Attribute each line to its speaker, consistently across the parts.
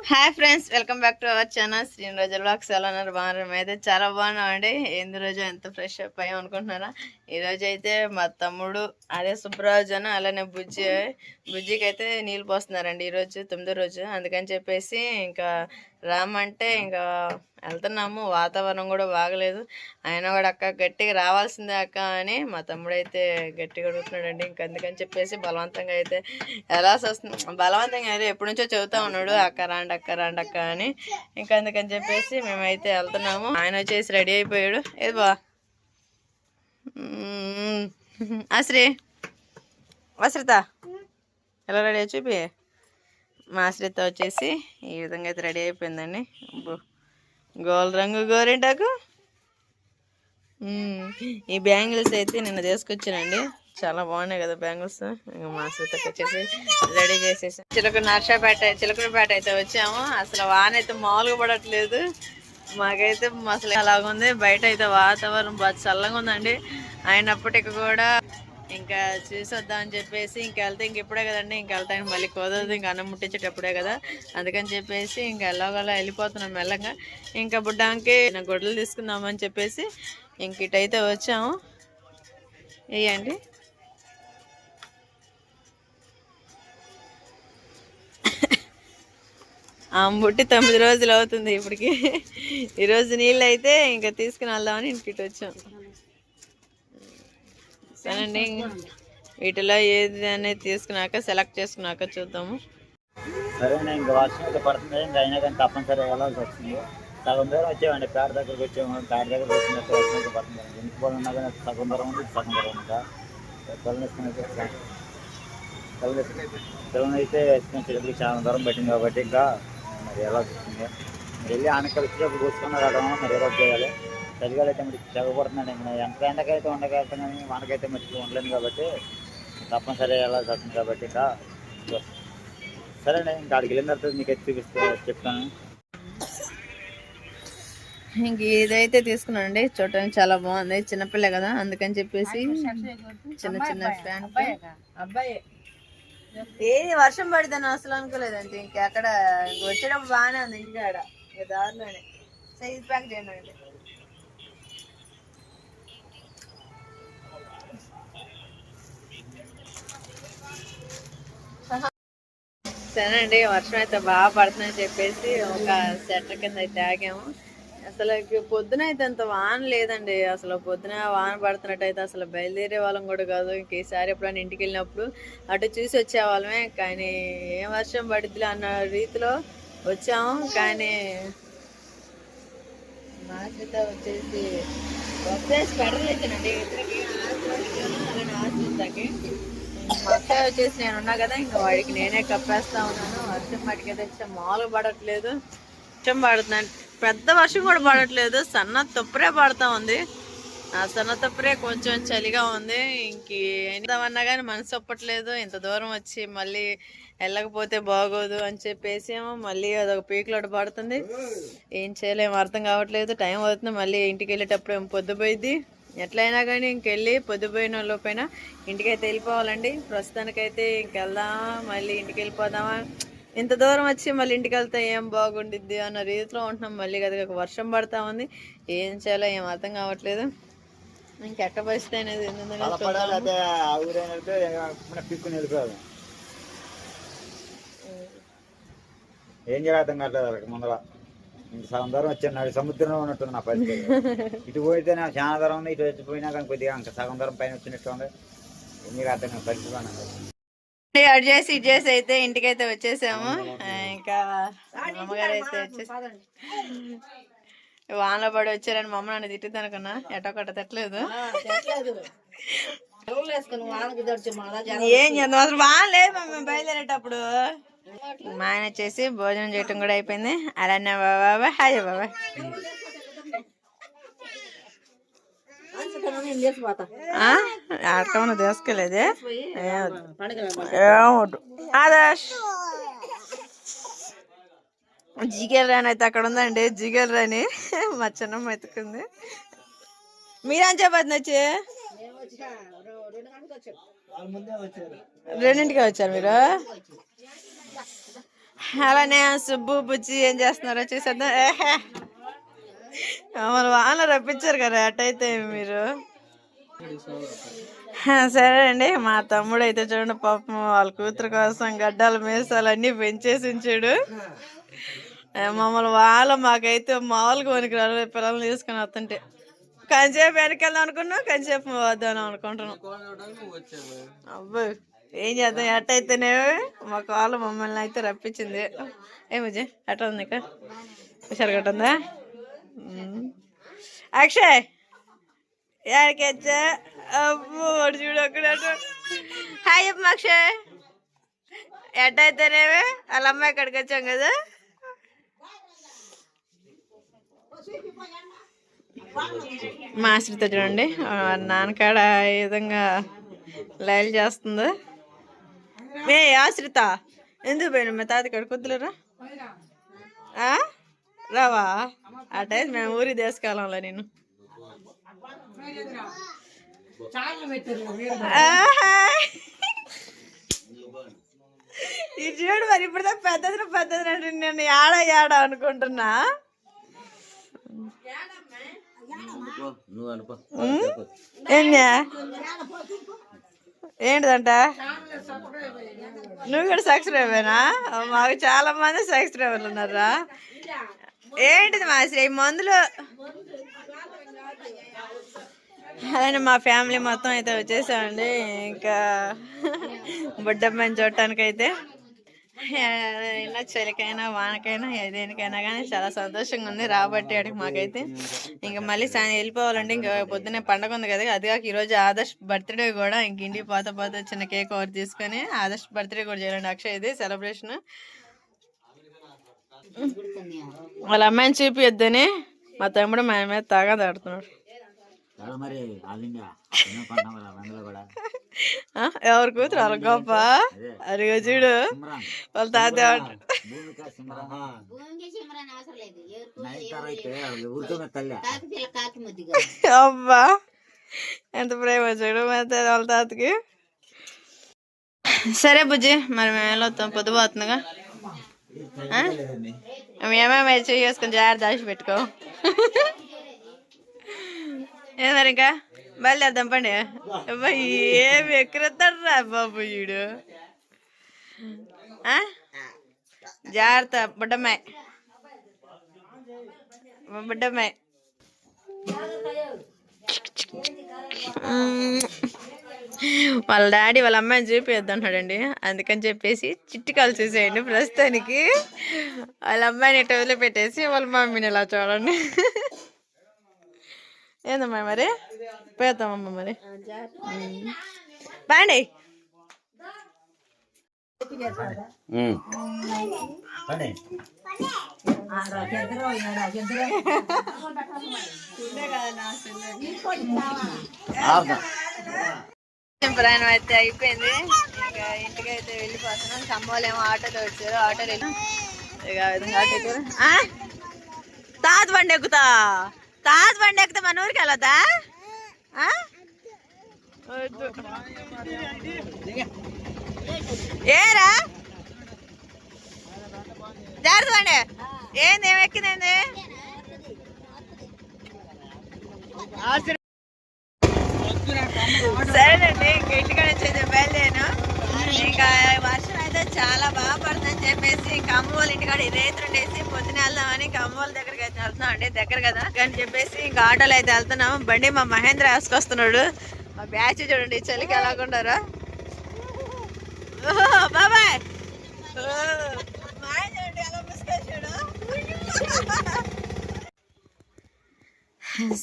Speaker 1: Hi friends, welcome back to our channel Srini రోజు blogs. ఎలా ఉన్నారు? బాగున్నారు? అయితే చాలా బాగున్నామండి. ఏంది రోజు ఎంత ఫ్రెష్ అప్ అయ్యాం అనుకుంటున్నారా? ఈరోజు అయితే మా తమ్ముడు అదే సుబ్బరాజు అలానే బుజ్జికి అయితే నీళ్ళు పోస్తున్నారండి. ఈరోజు 9వ రోజు, అందుకని చెప్పేసి ఇంకా రామంటే ఇంకా వెళ్తున్నాము. వాతావరణం కూడా బాగలేదు, ఆయన కూడా అక్క గట్టిగా రావాల్సిందే అక్క అని మా తమ్ముడు అయితే గట్టిగా అడుగుతున్నాడండి. ఇంక అందుకని చెప్పేసి బలవంతంగా అయితే వెళ్ళాల్సి వస్తుంది. బలవంతంగా అయితే ఎప్పటి నుంచో చెబుతా ఉన్నాడు, అక్క రాండి అక్క రాండి అక్క అని. ఇంకా అందుకని చెప్పేసి మేమైతే వెళ్తున్నాము. ఆయన వచ్చేసి రెడీ అయిపోయాడు. ఏది బా ఆశ్రీ వస్త్రత ఎలా రెడీ అయ్యి చూపి. మా ఆశ్రిత వచ్చేసి ఈ విధంగా అయితే రెడీ అయిపోయిందండి. గోల్డ్ రంగు గోరింటాకు. ఈ బ్యాంగిల్స్ అయితే నిన్న తీసుకొచ్చానండి, చాలా బాగున్నాయి కదా బ్యాంగిల్స్. ఇంకా మా ఆశ్రితకి వచ్చేసి రెడీ చేసేసి చిలకలపేట అయితే వచ్చాము. అసలు వాన అయితే మామూలుగా పడట్లేదు. మాకైతే అసలు అలాగుంది. బయట అయితే వాతావరణం బాగా చల్లగా ఉందండి. అయినప్పటికీ కూడా ఇంకా చూసొద్దామని చెప్పేసి ఇంకెళ్తే ఇప్పుడే కదండి, వెళ్తానికి మళ్ళీ కుదరదు. ఇంకా అన్నం ముట్టించేటప్పుడే కదా, అందుకని చెప్పేసి ఇంకా ఎలాగోలా వెళ్ళిపోతున్నాం మెల్లగా. ఇంకా బుడ్డానికి గొడ్డలు తీసుకుందామని చెప్పేసి ఇంక ఇటైతే వచ్చాము. వేయండి. ముట్టి 9 రోజులు అవుతుంది ఇప్పటికి. ఈరోజు నీళ్ళు అయితే ఇంకా తీసుకుని వెళ్దామని ఇంటికి వచ్చాం. సరేండి, వీటిలో ఏది అనేది తీసుకున్నాక సెలెక్ట్ చేసుకున్నాక చూద్దాము.
Speaker 2: సరేనా, ఇంకా వర్షం అయితే పడుతుంది. ఇంకా అయినా కానీ తప్పనిసరి వెళ్ళాల్సి వస్తుంది. సగం దూరం వచ్చామండి, పేడ దగ్గరకు వచ్చాము. పేడ దగ్గరకు వచ్చినట్టు వర్షం అయితే పడుతుంది. ఇంటికి పోవాలి ఉన్నా కానీ సగం దూరం ఉంది, సగం దూరం ఇంకా పిల్లలు అయితే చిన్నప్పుడు చాలా దూరం పెట్టింది కాబట్టి ఇంకా మరి వెళ్ళాల్సి వస్తుంది. వెళ్ళి ఆనకాలు వచ్చేటప్పుడు కూర్చుకున్న రావడం మరి ఎలా చేయాలి. చలిగాలు అయితే మరి చగపడుతున్నాడు. ఇంకా ఎంత ఎండకైతే ఉండగలుగుతాం కానీ మనకైతే మట్టికి ఉండలేదు కాబట్టి తప్పనిసరి వెళ్ళాల్సి వస్తుంది. కాబట్టి ఇంకా సరేనే, ఇంకా అడిగి వెళ్ళిన తర్వాత మీకు చూపిస్తే చెప్తాను.
Speaker 1: ఇంక ఇదైతే తీసుకున్నానండి, చూడటానికి చాలా బాగుంది. చిన్నపిల్ల కదా, అందుకని చెప్పేసి చిన్న చిన్న ప్యాంట్. అబ్బాయి ఏది వర్షం పడితే అసలు అనుకోలేదండి. ఇంకెక్కడ వచ్చేటప్పుడు బాగానే ఉంది, ఇంటికాడ దారిలోనే. సైజ్ ప్యాక్ చేయండి. సరేనండి, వర్షం అయితే బాగా పడుతుందని చెప్పేసి ఒక సెటర్ కింద అయితే ఆగాము. అసలు పొద్దున అయితే అంత వాన లేదండి. అసలు పొద్దున వాన పడుతున్నట్టయితే అసలు బయలుదేరే వాళ్ళం కూడా కాదు. ఇంక ఈసారి ఎప్పుడైనా ఇంటికి వెళ్ళినప్పుడు అటు చూసి వచ్చేవాళ్ళమే. కానీ ఏం వర్షం పడుద్ది అన్న రీతిలో వచ్చాము. కానీ మా చేత వచ్చేసి స్వెటర్ తెచ్చానండి ఇద్దరికి, ఆశ్రితకి. మా అక్కయ్య వచ్చేసి నేను ఉన్నా కదా, ఇంకా వాడికి నేనే కప్పేస్తా ఉన్నాను. వర్షం మటుకు తెచ్చా మామూలుగా పడట్లేదు. వర్షం పడుతుందండి, పెద్ద వర్షం కూడా పడట్లేదు, సన్న తుప్పరే పడుతూ ఉంది. ఆ సన్న తుప్పరే కొంచెం చలిగా ఉంది. ఇంకేమన్నా కానీ మనసు ఒప్పట్లేదు. ఇంత దూరం వచ్చి మళ్ళీ వెళ్ళకపోతే బాగోదు అని చెప్పేసి ఏమో మళ్ళీ అదొక పీకులాట పడుతుంది. ఏం చేయలేము, అర్థం కావట్లేదు. టైం అవుతుంది, మళ్ళీ ఇంటికి వెళ్ళేటప్పుడు ఏమో పొద్దుపోయిద్ది. ఎట్లయినా కానీ ఇంకెళ్ళి పొద్దుపోయిన లోపైన ఇంటికైతే వెళ్ళిపోవాలండి. ప్రస్తుతానికైతే ఇంకెళ్దామా మళ్ళీ ఇంటికి వెళ్ళిపోదామా, ఇంత దూరం వచ్చి మళ్ళీ ఇంటికి వెళ్తే ఏం బాగుండిద్ది అన్న రీతిలో ఉంటున్నాం. మళ్ళీ కదా వర్షం పడతా ఉంది, ఏం చేయాలో ఏం అర్థం కావట్లేదు. ఇంకెట్ట పరిస్థితి అనేది
Speaker 2: ఏం చేయాలి అర్థం కావట్లేదు. ముందర ఇంక సగం దూరం వచ్చాను, సముద్రంలో ఉన్నట్టుంది నా పరిస్థితి. ఇటు పోయితే నాకు చాలా దూరం ఉంది, ఇటు వచ్చిపోయినా కానీ కొద్దిగా ఇంకా సగం దూరం పైన వచ్చినట్టు ఉంది. ఏం చేయాలి అర్థం కాదు పరిస్థితి.
Speaker 1: అటు చేసి ఇటు చేసి అయితే ఇంటికైతే వచ్చేసాము. ఇంకా అమ్మగారు అయితే వచ్చేసి వానలో పడి వచ్చారని మమ్మ నన్ను తిట్టుదనుకున్నా, ఎటో కొట్ట తిట్టలేదు. ఏం చేద్దాం, అసలు వాన లేదు మేము బయలుదేరేటప్పుడు. మా ఆయన వచ్చేసి భోజనం చేయటం కూడా అయిపోయింది. అలానే బాబా హాయ్ బాబా. అర్థమన్నా తీసుకోలేదే ఆదర్శ్. జిగేల్ రాని అయితే అక్కడ ఉందండి, జిగేల్ రాని మా చిన్నమ్మ ఎత్తుకుంది. మీరేం చెప్పదు నచ్చి 2ంటికి వచ్చారు మీరు. అలానే సుబ్బు బుజ్జి ఏం చేస్తున్నారో చూసేద్దాం. ఏహే మమ్మల్ని వాన రప్పించారు కదా అటైతే మీరు. సరే అండి, మా తమ్ముడు అయితే చూడండి పాపం వాళ్ళ కూతురు కోసం గడ్డాల మీసాలు అన్నీ పెంచేసి ఉంచాడు. మమ్మల్ని మాకైతే మామూలుగా వనికి రాలేదు పిల్లల్ని తీసుకుని వస్తుంటే. కంచేపు వెనకెళ్దాం అనుకున్నాం, కంచేపు వద్దాం అనుకుంటున్నాం. అబ్బో ఏం చేద్దాం, ఎట్టయితేనే మా కాళ్ళు మమ్మల్ని అయితే రప్పించింది. ఏమజీ ఎట్లా ఉంది ఇక హుషారు కట్టుందా? అక్షయ్ యాడికొచ్చా? అబ్బో చూడు అక్కడ. హాయ్ చెప్పు అక్షయ్. ఎట్టయితేనేవి వాళ్ళ అమ్మాయి ఇక్కడికి వచ్చాం కదా. మా ఆశ్రిత చూడండి నాన్నకాడ ఏ విధంగా లైల్ చేస్తుందో. మే ఆశ్రిత ఎందుకు పోయినా మా తాతకాడ కొద్దులేరా రావా అటే మేము ఊరి దేశకాలంలో నేను. ఇది చూడు మరి ఇప్పుడు పెద్దది అంటే నేను ఏడా అనుకుంటున్నా. ఏంటిదంట నువ్వు కూడా సబ్స్క్రైబేనా? మాకు చాలా మంది సబ్స్క్రైబర్లు ఉన్నారా. ఏంటిది మా శ్రీ మందులు. అలానే మా ఫ్యామిలీ మొత్తం అయితే వచ్చేసామండి. ఇంకా బుడ్డమ్మని చూడటానికి అయితే చలికైనా వానకైనా దేనికైనా కానీ చాలా సంతోషంగా ఉంది రాబట్టి అడిగి మాకైతే. ఇంకా మళ్ళీ వెళ్ళిపోవాలండి. ఇంకా పొద్దున్నే పండగ ఉంది కదా. అది కాక ఈరోజు ఆదర్శ్ బర్త్డే కూడా. ఇంక ఇంటికి పోత చిన్న కేక్ ఒకటి తీసుకొని ఆదర్శ్ బర్త్డే కూడా చేయాలండి. అక్షయ్ ఇది సెలబ్రేషన్. వాళ్ళ అమ్మాయిని చూపియొద్దని మా తమ్ముడు మా మీద తాగదాడుతున్నాడు. ఎవరు కూతురు వాళ్ళ గొప్ప అదిగో చూడు వాళ్ళ తాత. అబ్బా ఎంత ప్రేమ చూడు వాళ్ళ తాతకి. సరే బుజ్జి మరి మేము వెళ్ళొస్తాం పొద్దుపోతుందిగా. ఏమేమి చేసుకొని జాగ్రత్త దాచి పెట్టుకో. ఏ మరి ఇంకా బయలుదేరదాం పండి. అబ్బాయి ఏమి ఎక్కడతారా బాబు వీడు. జాగ్రత్త బుడ్డమ్మాయి బుడ్డమ్మాయి. వాళ్ళ డాడీ వాళ్ళ అమ్మాయిని చూపిద్దాం అంటున్నాడండి. అందుకని చెప్పేసి చిట్టికాలు చూసేయండి. ప్రస్తుతానికి వాళ్ళ అమ్మాయిని ఇట్లా వదిలిపెట్టేసి వాళ్ళ మమ్మీని ఇలా చూడండి. ఏందమ్మా మరి పోతామమ్మా మరి బాండి. ప్రయాణం అయితే అయిపోయింది. ఇంకా ఇంటికి అయితే వెళ్ళిపోతున్నాం. కమ్మోలేమో ఆటోలో వచ్చారు. ఆటోలో ఇక విధంగా ఆటో తాత బండి ఎక్కుతా మన ఊరికి వెళ్ళొద్దా? ఏరా జాగ్రత్త బండి. ఏంది ఏమి ఎక్కింది? సరేనండి ఇంక ఇంటికాడ వచ్చేది బయలుదేరాను. ఇంకా వర్షం అయితే చాలా బాగా పడుతుందని చెప్పేసి ఇంకా అమ్మ వాళ్ళ ఇంటికాడ రైతులు ఉండేసి పొద్దున వెళ్దామని ఇంకా అమ్మ వాళ్ళ దగ్గరికి అయితే వెళ్తున్నాం అండి. దగ్గర కదా అని చెప్పేసి ఇంకా ఆటోలో అయితే వెళ్తున్నాము. బండి మా మహేంద్ర వేసుకొస్తున్నాడు. మా బ్యాచ్ చూడండి చలికి ఎలాగుండారా బాబాయ్. చూడండి ఎలా ముసుకొచ్చాడు.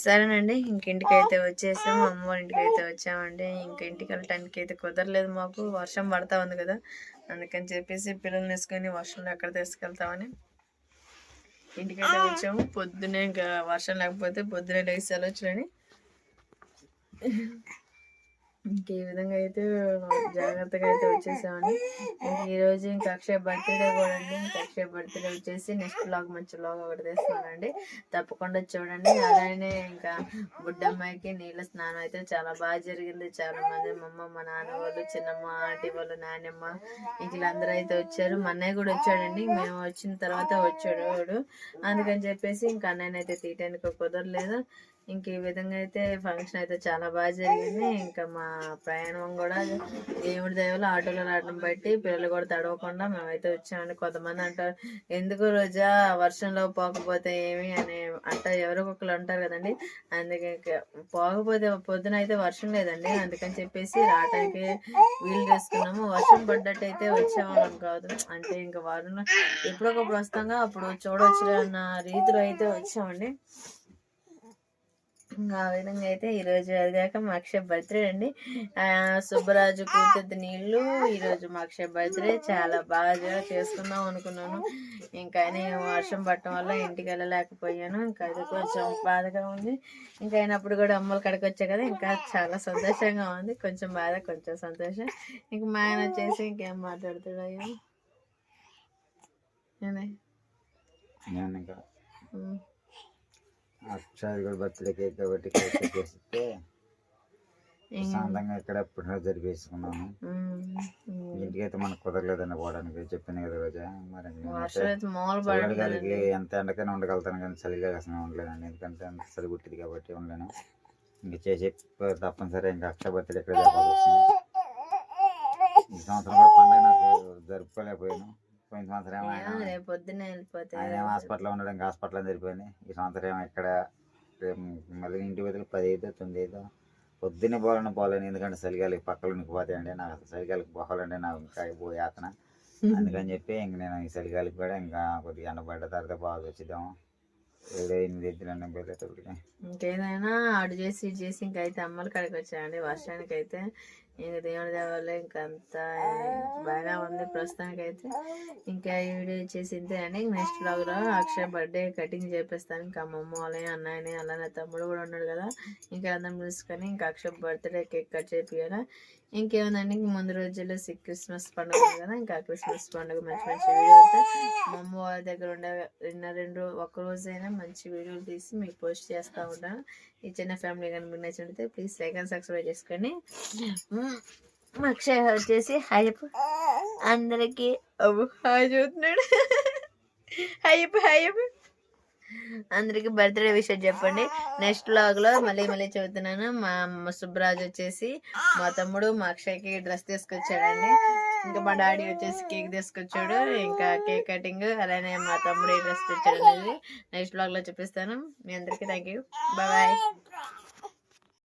Speaker 1: సరేనండి ఇంకింటికి అయితే వచ్చేసాము. అమ్మ వాళ్ళ ఇంటికి అయితే వచ్చామండి. ఇంక ఇంటికి వెళ్ళటానికి అయితే కుదరలేదు మాకు. వర్షం పడతా ఉంది కదా. అందుకని చెప్పేసి పిల్లల్ని వేసుకొని వర్షంలో ఎక్కడ తీసుకెళ్తామని ఇంటికైతే వచ్చాము. పొద్దునే ఇంకా వర్షం లేకపోతే పొద్దునే లేచి వెళ్ళొచ్చులని ఇంక ఈ విధంగా అయితే జాగ్రత్తగా అయితే వచ్చేసామండి. ఇంక ఈరోజు ఇంకా అక్షయ్ బర్త్డే కూడా అండి. ఇంకా అక్షయ్ బర్త్డే వచ్చేసి నెక్స్ట్ బ్లాగ్ మంచి బ్లాగ్ ఒకటి తెస్తున్నానండి, తప్పకుండా చూడండి. అలానే ఇంకా బుడ్డమ్మాయికి నీళ్ళ స్నానం అయితే చాలా బాగా జరిగింది. చాలా మంది మా అమ్మ, మా నాన్న వాళ్ళు, చిన్నమ్మ, ఆంటీ వాళ్ళు, నాన్నమ్మ వీళ్ళందరూ అయితే వచ్చారు. మా అన్నయ్య కూడా వచ్చాడండి. మేము వచ్చిన తర్వాత వచ్చాడు వాడు, అందుకని చెప్పేసి ఇంకా అన్నయ్యని అయితే తీయటానికి కుదరలేదు. ఇంక ఈ విధంగా అయితే ఫంక్షన్ అయితే చాలా బాగా జరిగింది. ఇంకా మా ప్రయాణం కూడా దేవుడి దయవల్ల ఆటోలో రావడం బట్టి పిల్లలు కూడా తడవకుండా మేమైతే వచ్చామండి. కొంతమంది అంటారు ఎందుకు రోజా వర్షంలో పోకపోతే ఏమి అని అంటారు, ఎవరో ఒకరు అంటారు కదండి. అందుకే పోకపోతే పొద్దున అయితే వర్షం లేదండి, అందుకని చెప్పేసి రావడానికి వీలు చేసుకున్నాము. వర్షం పడ్డట్టయితే వచ్చేవాళ్ళం కాదు, అంటే ఇంకా వారంలో ఎప్పుడొకప్పుడు వస్తాగా అప్పుడు చూడవచ్చు అన్న రీతిలో అయితే వచ్చామండి. ఇంకా ఆ విధంగా అయితే ఈరోజు అదిగాక మా అక్షయ్ బర్త్డే అండి. సుబ్బరాజు కూతురు నీళ్ళు ఈరోజు మా అక్షయ్ బర్త్డే చాలా బాగా చేసుకుందాం అనుకున్నాను. ఇంకా నేను వర్షం పట్టడం వల్ల ఇంటికి వెళ్ళలేకపోయాను. ఇంకా అది కొంచెం బాధగా ఉంది. ఇంకా అయినప్పుడు కూడా అమ్మల కడకి వచ్చా కదా, ఇంకా చాలా సంతోషంగా ఉంది. కొంచెం బాధ, కొంచెం సంతోషం. ఇంక మా ఆయన వచ్చేసి ఇంకేం మాట్లాడుతున్నాయో
Speaker 2: అక్షయ్ కూడా బర్త్డే కేక్ కాబట్టి కేక్ చేసిస్తే ప్రశాంతంగా ఇక్కడ ఎప్పుడు జరిపేసుకున్నాను. ఇంటికైతే మనకు కుదరలేదండి పోవడానికి, చెప్పాను కదా రోజా. మరి చలిగాలికి ఎంత ఎండకైనా ఉండగలుగుతాను కానీ చలిగాలి అసలు ఉండలేదండి, ఎందుకంటే అంత చలి పుట్టింది కాబట్టి ఉండలేను. ఇంక చేసి తప్పనిసరి ఇంకా అక్షయ్ బర్త్డే ఇక్కడ జరపాల్సి వస్తుంది. ఈ సంవత్సరం కూడా పండుగ నాకు జరుపుకోలేకపోయాను. పోయిన సంవత్సరం ఆయన హాస్పిటల్లో ఉండడం, ఇంకా హాస్పిటల్లో జరిపోయింది. ఈ సంవత్సరం ఏమో ఇక్కడ మళ్ళీ ఇంటి వదిలి 10 అయితే 9 అయితే పొద్దున్నే పోలేను, ఎందుకంటే చలిగాలికి పక్కలు నిండిపోతాయండి. నాకు అసలు చలిగాలికి పోవాలంటే నాకు ఇంకా యాతన. అందుకని చెప్పి ఇంక నేను ఈ చలిగాలికి కూడా ఇంకా కొద్దిగా ఎండబడ్డ తర్వాత బాగా వచ్చిద్దాము. 7-8 వెళ్ళేటప్పటికి
Speaker 1: ఇంకేదైనా అటు చేసి ఇటు చేసి ఇంకైతే అమ్మల కాడికి వచ్చాయండి. వర్షానికి అయితే ఇంకా దేవుడి దేవాలయం ఇంకా అంతా బాగా ఉంది ప్రస్తుతానికి అయితే. ఇంకా ఈ వీడియో వచ్చేసి ఇంతేనండి. నెక్స్ట్ బ్లాగ్లో అక్షయ్ బర్త్డే కటింగ్ చేపిస్తాను. ఇంకా మా అమ్మ వాళ్ళని, అన్నయ్యని, అలానే తమ్ముడు కూడా ఉన్నాడు కదా, ఇంకా అందరం పిలుచుకొని ఇంకా అక్షయ్ బర్త్డే కేక్ కట్ చేపియాలా. ఇంకేముందండి, ముందు రోజుల్లో క్రిస్మస్ పండుగ ఉంది కదా, ఇంకా క్రిస్మస్ పండుగ మంచి మంచి వీడియో అయితే మా అమ్మ వాళ్ళ దగ్గర ఉండే ఒక్క రోజైనా మంచి వీడియోలు తీసి మీకు పోస్ట్ చేస్తూ ఉంటాను. ఈ చిన్న ఫ్యామిలీ కానీ మీకు నచ్చినట్లయితే ప్లీజ్ లైక్ అండ్ సబ్స్క్రైబ్ చేసుకోండి. మా అక్షయ్ వచ్చేసి హాయ్ చెప్పు అందరికి. హాయ్ చూస్తున్నాడు. హాయ్ చెప్పు, హాయ్ చెప్పు అందరికి. బర్త్డే విషయం చెప్పండి. నెక్స్ట్ వ్లాగ్లో మళ్ళీ చెబుతున్నాను. మా సుబ్బరాజు వచ్చేసి మా తమ్ముడు మా అక్షయ్కి డ్రెస్ తీసుకొచ్చాడండి. ఇంకా మా డాడీ వచ్చేసి కేక్ తీసుకొచ్చాడు, ఇంకా కేక్ కటింగ్, అలానే మా తమ్ముడు డ్రెస్ తెచ్చాడు అనేది నెక్స్ట్ వ్లాగ్లో చూపిస్తాను. మీ అందరికీ థ్యాంక్ యూ, బాయ్.